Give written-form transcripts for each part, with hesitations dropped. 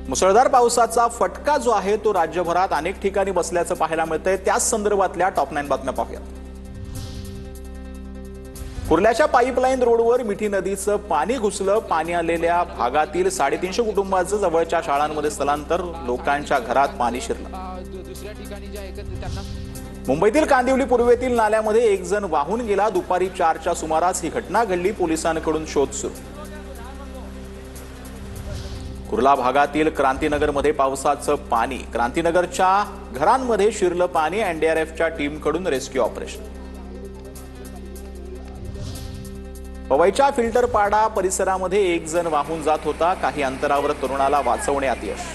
मुसळधार पावसाचा फटका जो आहे तो राज्यभरात अनेक ठिकाणी बसल्याचं पाहायला मिळतंय। त्याच संदर्भातल्या टॉप 9 बातम्या पाहूयात। कुर्ल्याच्या पाईपलाईन रोडवर मिठी नदीचं पाणी घुसलं। पाणी आलेल्या भागातील 350 कुटुंबांचं जवळच्या शाळांमध्ये स्थलांतर। लोकांच्या घरात पाणी शिरलं। मुंबईतील कांदिवली पूर्वेतील नाल्यामध्ये एक जण वाहून गेला। दुपारी 4च्या सुमारास ही घटना घडली। पोलिसांकडून शोध सुरू। कुर्ला भागातील क्रांतीनगरमध्ये पावसाचं पाणी। क्रांतीनगरच्या घरांमध्ये शिरलं पाणी। एनडीआरएफच्या टीमकडून रेस्क्यू ऑपरेशन। पवईच्या फिल्टरपाडा परिसरामध्ये एक जण वाहून जात होता। काही अंतरावर तरुणाला वाचवण्यात यश।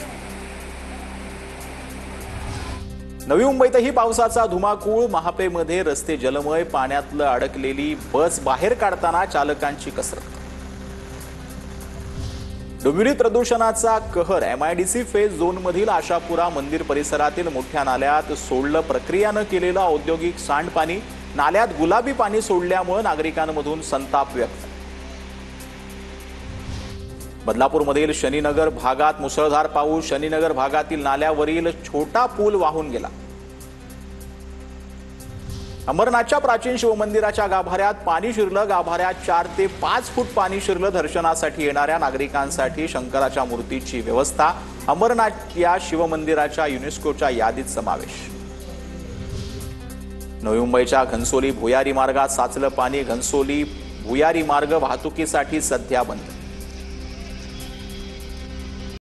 नवी मुंबईतही पावसाचा धुमाकूळ। महापेमध्ये रस्ते जलमय। पाण्यातलं अडकलेली बस बाहेर काढताना चालकांची कसरत। डोंबिवली प्रदूषणाचा कहर। एमआयडीसी फेज झोनमधील आशापुरा मंदिर परिसरातील मोठ्या नाल्यात सोडलं प्रक्रिया न केलेलं औद्योगिक सांडपाणी। नाल्यात गुलाबी पाणी सोडल्यामुळे नागरिकांमधून संताप व्यक्त। बदलापूरमधील शनीनगर भागात मुसळधार पाऊस। शनीनगर भागातील नाल्यावरील छोटा पूल वाहून गेला। अंबरनाथच्या प्राचीन शिवमंदिराच्या गाभाऱ्यात पाणी शिरलं। गाभाऱ्यात 4 ते 5 फूट पाणी शिरलं। दर्शनासाठी येणाऱ्या नागरिकांसाठी शंकराच्या मूर्तीची व्यवस्था। अंबरनाथ या शिवमंदिराच्या युनेस्कोच्या यादीत समावेश। नवी मुंबईच्या घनसोली भुयारी मार्गात साचलं पाणी। घनसोली भुयारी मार्ग वाहतुकीसाठी सध्या बंद।